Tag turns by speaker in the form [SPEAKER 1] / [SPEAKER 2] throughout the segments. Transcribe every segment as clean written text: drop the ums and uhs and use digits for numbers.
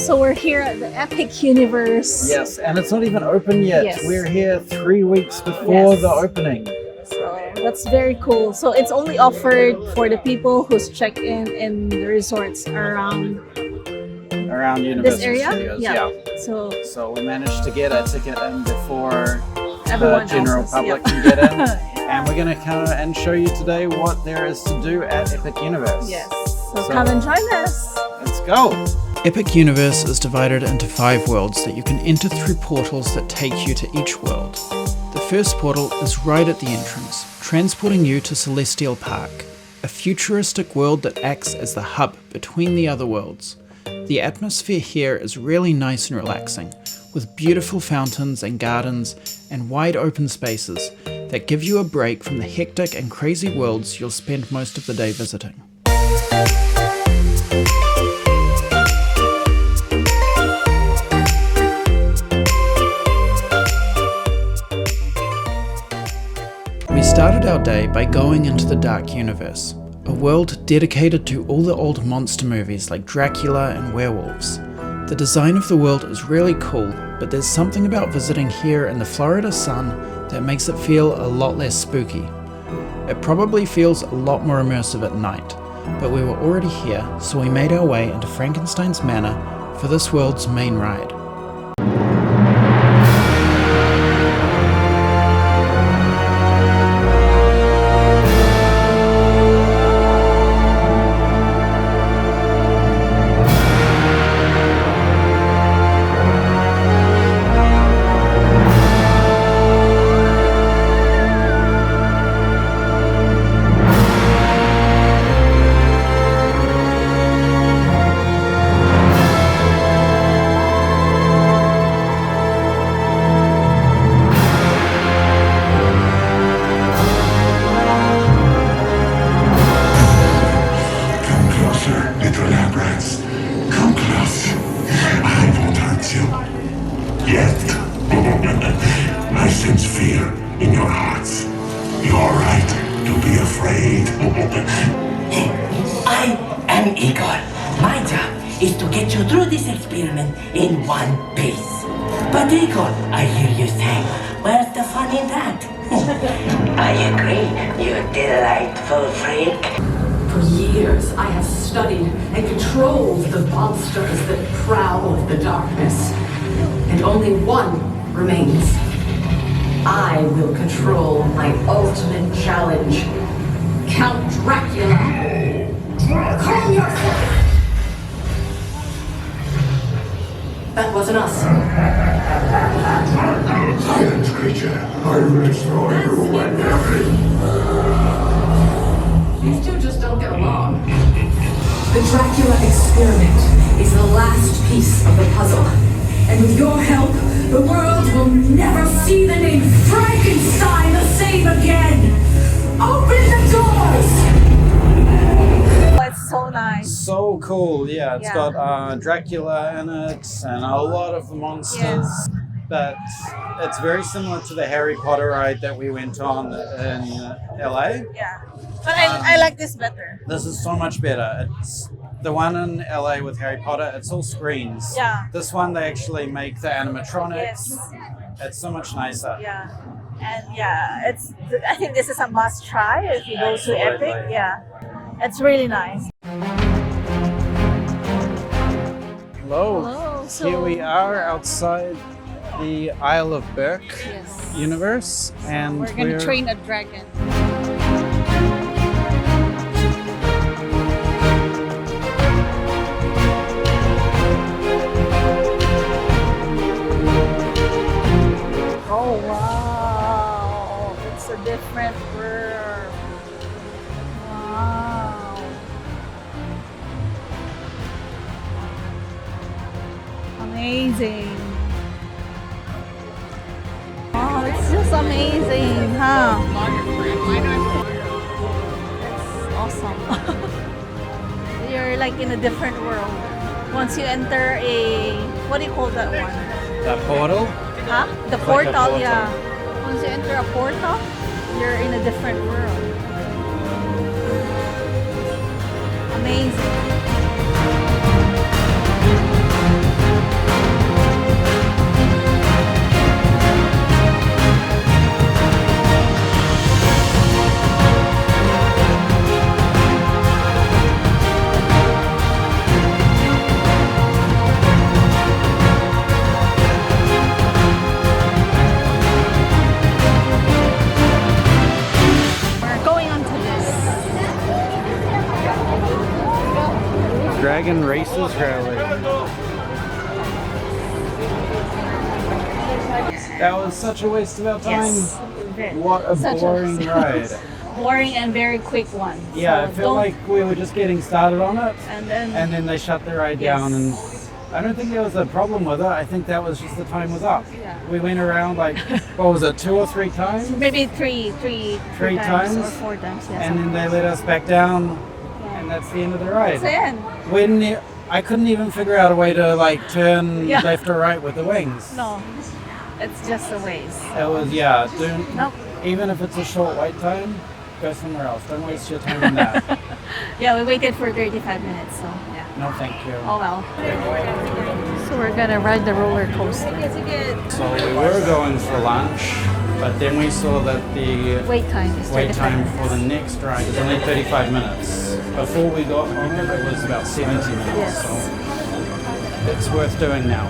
[SPEAKER 1] So we're here at the Epic Universe.
[SPEAKER 2] Yes, and it's not even open yet.
[SPEAKER 1] Yes.
[SPEAKER 2] We're here 3 weeks before the opening.
[SPEAKER 1] So that's very cool. So it's only offered for the people who's checked in the resorts around
[SPEAKER 2] Universal
[SPEAKER 1] this area.
[SPEAKER 2] Studios.
[SPEAKER 1] Yeah.
[SPEAKER 2] So we managed to get a ticket in before
[SPEAKER 1] Everyone
[SPEAKER 2] the general
[SPEAKER 1] else's,
[SPEAKER 2] public
[SPEAKER 1] yeah.
[SPEAKER 2] can get in. And we're going to come and show you today what there is to do at Epic Universe.
[SPEAKER 1] Yes. So come and join us.
[SPEAKER 2] Let's go.
[SPEAKER 3] Epic Universe is divided into 5 worlds that you can enter through portals that take you to each world. The first portal is right at the entrance, transporting you to Celestial Park, a futuristic world that acts as the hub between the other worlds. The atmosphere here is really nice and relaxing, with beautiful fountains and gardens and wide open spaces that give you a break from the hectic and crazy worlds you'll spend most of the day visiting. We started our day by going into the Dark Universe, a world dedicated to all the old monster movies like Dracula and werewolves. The design of the world is really cool, but there's something about visiting here in the Florida sun that makes it feel a lot less spooky. It probably feels a lot more immersive at night, but we were already here, so we made our way into Frankenstein's Manor for this world's main ride.
[SPEAKER 4] I sense fear in your hearts. You're right to be afraid.
[SPEAKER 5] I am Igor. My job is to get you through this experiment in one piece. But Igor, I hear you say, where's the fun in that? I agree, you delightful freak.
[SPEAKER 6] For years, I have studied and controlled the monsters that prowl the darkness. And only one remains. I will control my ultimate challenge. Count Dracula. Calm yourself! That wasn't us.
[SPEAKER 4] Silence, creature. I will destroy you and everything.
[SPEAKER 6] These two just don't get along. The Dracula experiment is the last piece of the puzzle. And with your help, the world will never see the name Frankenstein the same again! Open the doors!
[SPEAKER 1] Oh, it's so nice.
[SPEAKER 2] So cool, yeah. It's got Dracula in it and a lot of the monsters.
[SPEAKER 1] Yes.
[SPEAKER 2] But it's very similar to the Harry Potter ride that we went on in LA.
[SPEAKER 1] Yeah. But I like this better.
[SPEAKER 2] This is so much better. It's the one in LA with Harry Potter, it's all screens.
[SPEAKER 1] Yeah.
[SPEAKER 2] This one, they actually make the animatronics.
[SPEAKER 1] Yes.
[SPEAKER 2] It's so much nicer.
[SPEAKER 1] Yeah. And yeah, I think this is a must try if you go to Epic.
[SPEAKER 2] Absolutely.
[SPEAKER 1] Yeah. It's really nice.
[SPEAKER 2] Hello.
[SPEAKER 1] Hello. So
[SPEAKER 2] Here we are outside the Isle of Berk
[SPEAKER 1] Yes.
[SPEAKER 2] universe. And
[SPEAKER 1] We're going to train a dragon. Oh wow, it's a different world. Wow. Amazing. Oh, it's just amazing, huh? It's awesome. You're like in a different world. Once you enter what do you call that one?
[SPEAKER 2] The portal.
[SPEAKER 1] Huh? The
[SPEAKER 2] Like a
[SPEAKER 1] portal,
[SPEAKER 2] portal.
[SPEAKER 1] yeah. Once you enter a portal, you're in a different world. Amazing.
[SPEAKER 2] dragon races, really. That was such a waste of our time.
[SPEAKER 1] Yes.
[SPEAKER 2] What a
[SPEAKER 1] Such a
[SPEAKER 2] boring
[SPEAKER 1] waste.
[SPEAKER 2] ride.
[SPEAKER 1] Boring and very quick one.
[SPEAKER 2] Yeah,
[SPEAKER 1] So
[SPEAKER 2] it felt like we were just getting started on it,
[SPEAKER 1] And then
[SPEAKER 2] and then they shut the ride
[SPEAKER 1] Yes.
[SPEAKER 2] down. And I don't think there was a problem with it. I think that was just the time was up.
[SPEAKER 1] Yeah.
[SPEAKER 2] We went around like, what was it, 2 or 3 times?
[SPEAKER 1] maybe three
[SPEAKER 2] Three times?
[SPEAKER 1] or 4 times. Yes.
[SPEAKER 2] And then they let us back down, and that's the end of the ride.
[SPEAKER 1] So yan.
[SPEAKER 2] When I couldn't even figure out a way to like turn
[SPEAKER 1] Yeah.
[SPEAKER 2] left or right with the wings.
[SPEAKER 1] No, it's just a waste.
[SPEAKER 2] It was, yeah,
[SPEAKER 1] Nope.
[SPEAKER 2] even if it's a short wait time, go somewhere else. Don't waste your time on that.
[SPEAKER 1] Yeah, we waited for 35 minutes, so yeah.
[SPEAKER 2] No, thank you.
[SPEAKER 1] Oh well. So we're gonna ride the roller coaster.
[SPEAKER 2] So we were going for lunch, but then we saw that the
[SPEAKER 1] Wait time is 35
[SPEAKER 2] wait time
[SPEAKER 1] minutes.
[SPEAKER 2] for the next ride is only 35 minutes. Before we got on it, it was about 70 minutes.
[SPEAKER 1] Yes.
[SPEAKER 2] So it's worth doing now.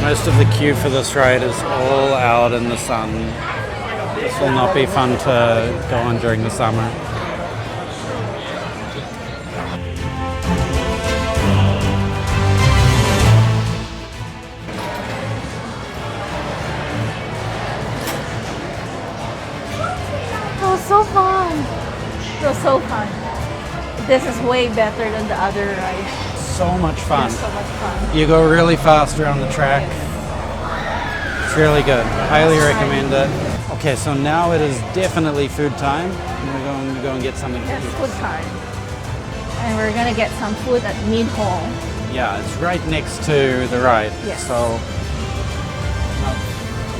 [SPEAKER 2] Most of the queue for this ride is all out in the sun. This will not be fun to go on during the summer.
[SPEAKER 1] It was so fun. It was so fun. This is way better than the other ride.
[SPEAKER 2] So much fun.
[SPEAKER 1] So much fun.
[SPEAKER 2] You go really fast around the track. It's really good. Highly recommend it. Okay, so now it is definitely food time. And we're going to go and get something to
[SPEAKER 1] It's
[SPEAKER 2] eat.
[SPEAKER 1] food time. And we're gonna get some food at Mead Hall.
[SPEAKER 2] Yeah, it's right next to the ride.
[SPEAKER 1] Yes.
[SPEAKER 2] So not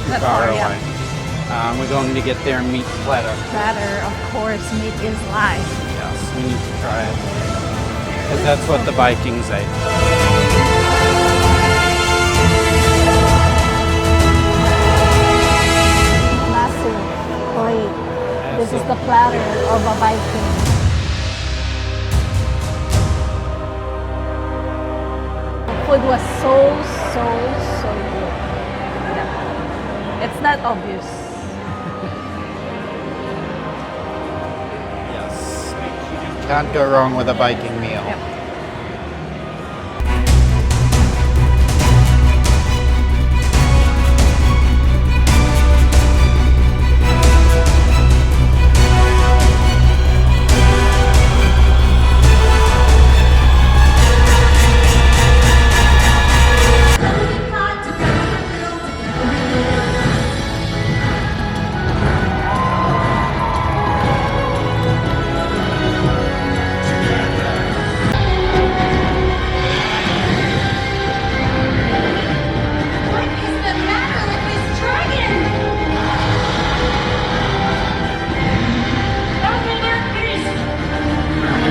[SPEAKER 2] too
[SPEAKER 1] Not
[SPEAKER 2] far
[SPEAKER 1] far,
[SPEAKER 2] away.
[SPEAKER 1] yeah.
[SPEAKER 2] We're going to get their meat platter.
[SPEAKER 1] Platter, of course, meat is life.
[SPEAKER 2] Yes, we need to try it. Because that's what the Vikings ate.
[SPEAKER 1] Massive plate. This is the platter of a Viking. The food was so good. Yeah. It's not obvious.
[SPEAKER 2] Yes. Can't go wrong with a Viking meal.
[SPEAKER 1] Yep.
[SPEAKER 7] What is the matter with this dragon? Open their beast!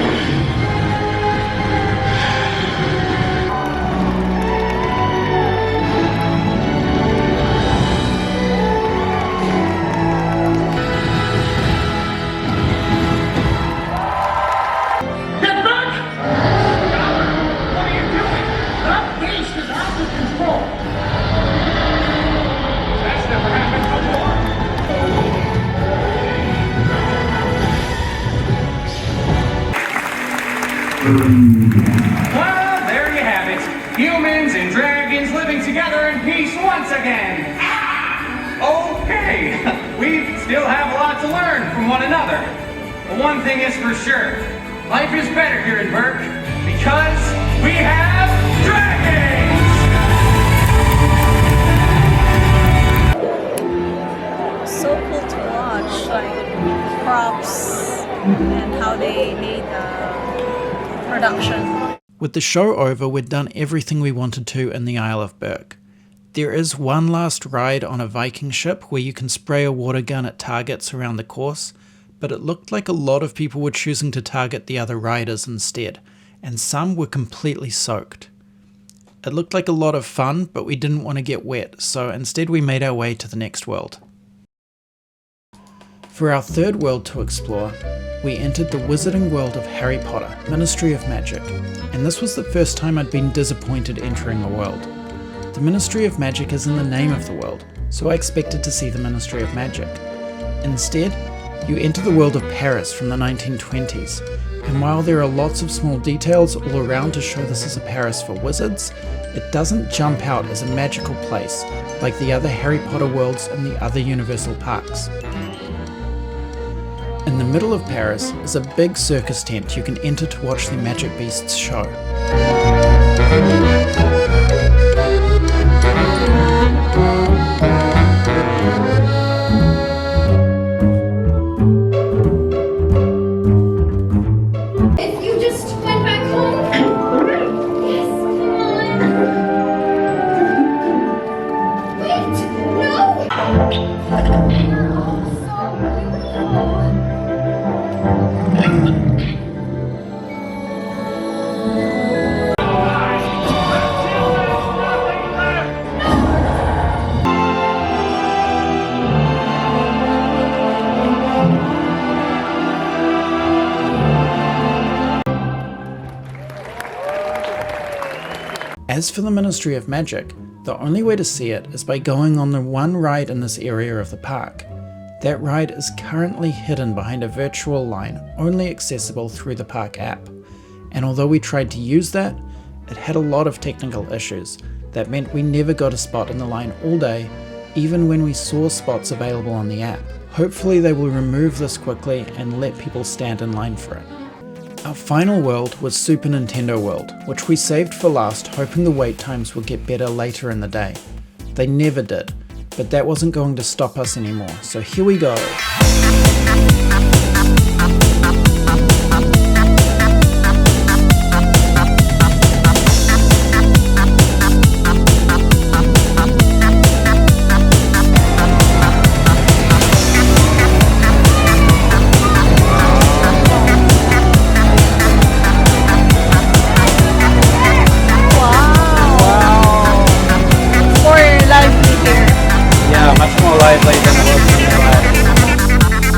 [SPEAKER 4] Get back! What are you doing? That beast is out of control! That's never happened before.
[SPEAKER 8] Well, there you have it. Humans and dragons living together in peace once again. Okay, we still have a lot to learn from one another. But one thing is for sure, life is better here in Burke because we have dragons!
[SPEAKER 1] So cool to watch, like props and how they made the production.
[SPEAKER 3] With the show over, we'd done everything we wanted to in the Isle of Burke. There is one last ride on a Viking ship where you can spray a water gun at targets around the course, but it looked like a lot of people were choosing to target the other riders instead, and some were completely soaked. It looked like a lot of fun, but we didn't want to get wet, so instead we made our way to the next world. For our third world to explore, we entered the wizarding world of Harry Potter, Ministry of Magic, and this was the first time I'd been disappointed entering a world. The Ministry of Magic is in the name of the world, so I expected to see the Ministry of Magic. Instead, you enter the world of Paris from the 1920s, and while there are lots of small details all around to show this is a Paris for wizards, it doesn't jump out as a magical place like the other Harry Potter worlds and the other Universal parks. In the middle of Paris is a big circus tent you can enter to watch the Magic Beasts show.
[SPEAKER 7] If you just went back home. Yes, come on. Wait, no!
[SPEAKER 3] As for the Ministry of Magic, the only way to see it is by going on the one ride in this area of the park. That ride is currently hidden behind a virtual line only accessible through the park app, and although we tried to use that, it had a lot of technical issues that meant we never got a spot in the line all day, even when we saw spots available on the app. Hopefully they will remove this quickly and let people stand in line for it. Our final world was Super Nintendo World, which we saved for last, hoping the wait times would get better later in the day. They never did, but that wasn't going to stop us anymore, so here we go.
[SPEAKER 2] Much more lively than it was in real life.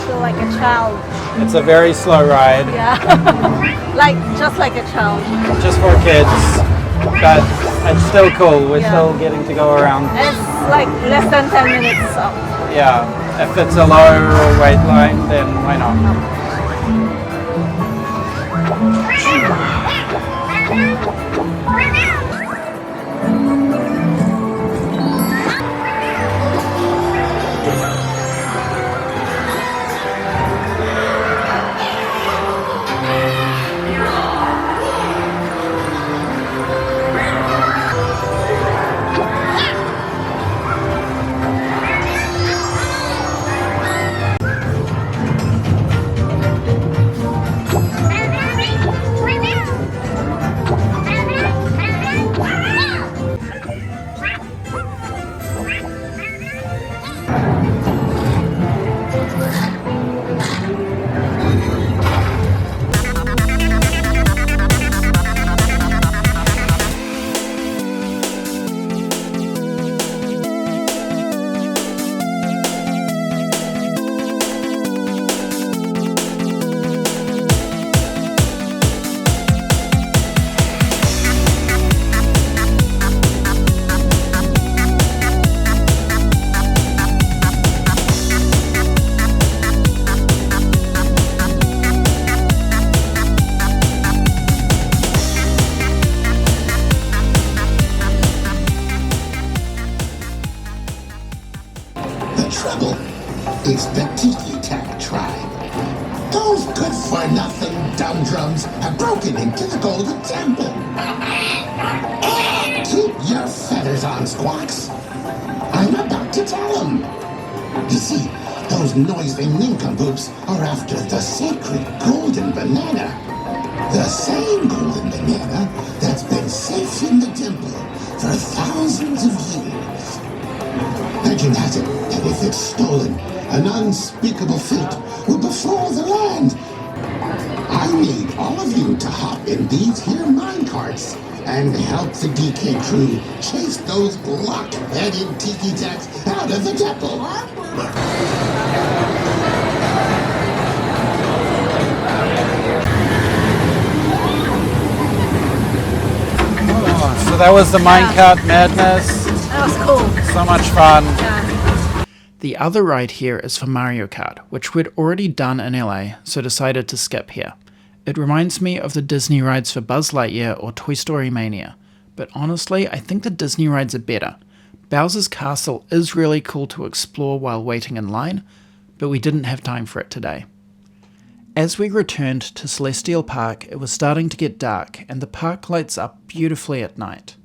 [SPEAKER 1] Feel like a child.
[SPEAKER 2] It's a very slow ride,
[SPEAKER 1] Yeah. just like a child.
[SPEAKER 2] just for kids, but it's still cool. We're
[SPEAKER 1] Yeah.
[SPEAKER 2] still getting to go around.
[SPEAKER 1] And it's like less than 10 minutes. So.
[SPEAKER 2] Yeah, if it's a low wait line, then why not?
[SPEAKER 9] trouble is the Tiki Tac tribe. Those good-for-nothing dumb-drums have broken into the Golden Temple. Keep your feathers on, Squawks. I'm about to tell them. You see, those noisy nincompoops are after the sacred golden banana. The same golden banana that's been safe in the temple for thousands of years. Legend has it that if it's stolen, an unspeakable fate will befall the land. I need all of you to hop in these here minecarts and help the DK crew chase those block-headed tiki-taks out of the temple.
[SPEAKER 2] So that was the minecart madness.
[SPEAKER 1] That was cool.
[SPEAKER 2] So much fun.
[SPEAKER 1] Yeah.
[SPEAKER 3] The other ride here is for Mario Kart, which we'd already done in LA, so decided to skip here. It reminds me of the Disney rides for Buzz Lightyear or Toy Story Mania, but honestly, I think the Disney rides are better. Bowser's Castle is really cool to explore while waiting in line, but we didn't have time for it today. As we returned to Celestial Park, it was starting to get dark, and the park lights up beautifully at night.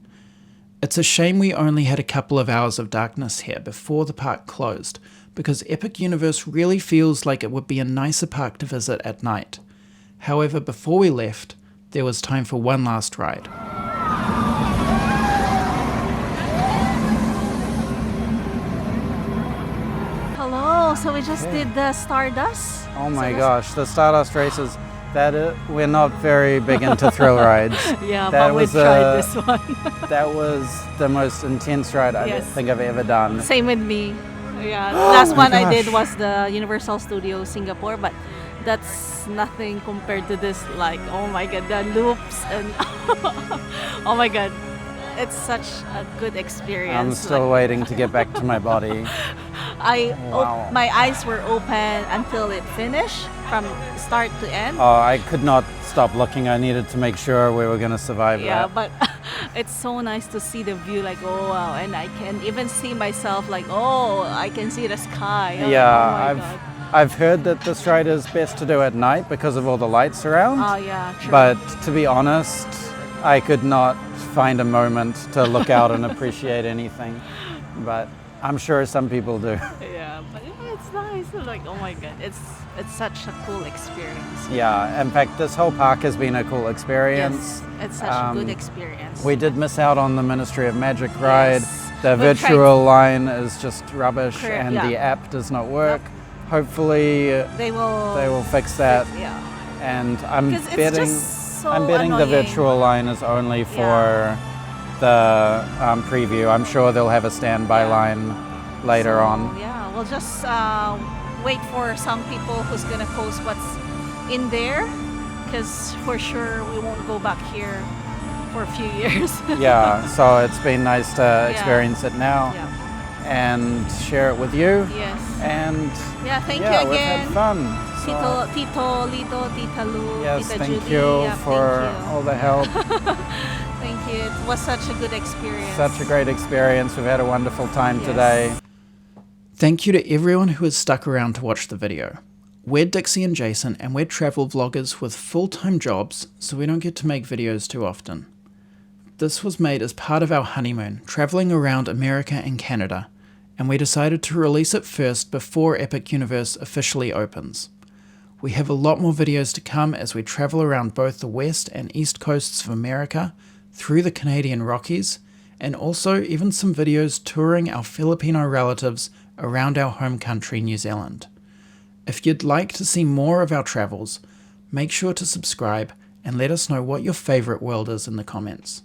[SPEAKER 3] It's a shame we only had a couple of hours of darkness here before the park closed, because Epic Universe really feels like it would be a nicer park to visit at night. However, before we left, there was time for one last ride.
[SPEAKER 1] Hello, so we just did the Stardust.
[SPEAKER 2] Oh my gosh, the Stardust races. We're not very big into thrill rides.
[SPEAKER 1] Yeah,
[SPEAKER 2] That
[SPEAKER 1] but we
[SPEAKER 2] was
[SPEAKER 1] tried this one.
[SPEAKER 2] That was the most intense ride I
[SPEAKER 1] Yes.
[SPEAKER 2] think I've ever done.
[SPEAKER 1] Same with me. Yeah, the last
[SPEAKER 2] my
[SPEAKER 1] one I did
[SPEAKER 2] gosh.
[SPEAKER 1] was the Universal Studios Singapore, but that's nothing compared to this. Like, oh my god, the loops and oh my god, it's such a good experience.
[SPEAKER 2] I'm still waiting to get back to my body. Wow.
[SPEAKER 1] My eyes were open until it finished from start to end.
[SPEAKER 2] Oh, I could not stop looking. I needed to make sure we were going to survive
[SPEAKER 1] Yeah,
[SPEAKER 2] that.
[SPEAKER 1] but it's so nice to see the view, like, oh wow, and I can even see myself, like, oh, I can see the sky. Oh,
[SPEAKER 2] Yeah,
[SPEAKER 1] oh my God.
[SPEAKER 2] I've heard that this ride is best to do at night because of all the lights around.
[SPEAKER 1] Oh yeah, true.
[SPEAKER 2] But to be honest, I could not find a moment to look out and appreciate anything. But I'm sure some people do.
[SPEAKER 1] Yeah, but it's nice. Like, oh my god, it's such a cool experience.
[SPEAKER 2] Yeah, in fact, this whole park has been a cool experience.
[SPEAKER 1] Yes, it's such a good experience.
[SPEAKER 2] We did miss out on the Ministry of Magic ride.
[SPEAKER 1] Yes.
[SPEAKER 2] The
[SPEAKER 1] We tried-
[SPEAKER 2] virtual line is just rubbish,
[SPEAKER 1] Correct,
[SPEAKER 2] and
[SPEAKER 1] yeah.
[SPEAKER 2] the app does not work. Hopefully,
[SPEAKER 1] They will.
[SPEAKER 2] they will fix that.
[SPEAKER 1] Yeah.
[SPEAKER 2] And I'm
[SPEAKER 1] 'Cause it's
[SPEAKER 2] betting,
[SPEAKER 1] just so
[SPEAKER 2] I'm betting the
[SPEAKER 1] annoying.
[SPEAKER 2] virtual line is only for the preview. I'm sure they'll have a standby line later on.
[SPEAKER 1] Yeah, we'll just wait for some people who's gonna post what's in there, because for sure we won't go back here for a few years.
[SPEAKER 2] Yeah, so it's been nice to experience it now
[SPEAKER 1] Yeah.
[SPEAKER 2] and share it with you.
[SPEAKER 1] Yes.
[SPEAKER 2] And
[SPEAKER 1] Yeah, thank
[SPEAKER 2] yeah,
[SPEAKER 1] you
[SPEAKER 2] we've
[SPEAKER 1] again.
[SPEAKER 2] had fun. So,
[SPEAKER 1] Tito, Lito, Tita Lu,
[SPEAKER 2] yes,
[SPEAKER 1] Tita
[SPEAKER 2] thank
[SPEAKER 1] Judy.
[SPEAKER 2] you
[SPEAKER 1] Yeah,
[SPEAKER 2] for
[SPEAKER 1] thank you.
[SPEAKER 2] all the help.
[SPEAKER 1] Thank you. It was such a good experience.
[SPEAKER 2] Such a great experience. We've had a wonderful time
[SPEAKER 1] Yes.
[SPEAKER 2] today.
[SPEAKER 3] Thank you to everyone who has stuck around to watch the video. We're Dixie and Jason, and we're travel vloggers with full-time jobs, so we don't get to make videos too often. This was made as part of our honeymoon, traveling around America and Canada, and we decided to release it first before Epic Universe officially opens. We have a lot more videos to come as we travel around both the west and east coasts of America, through the Canadian Rockies, and also even some videos touring our Filipino relatives around our home country, New Zealand. If you'd like to see more of our travels, make sure to subscribe and let us know what your favourite world is in the comments.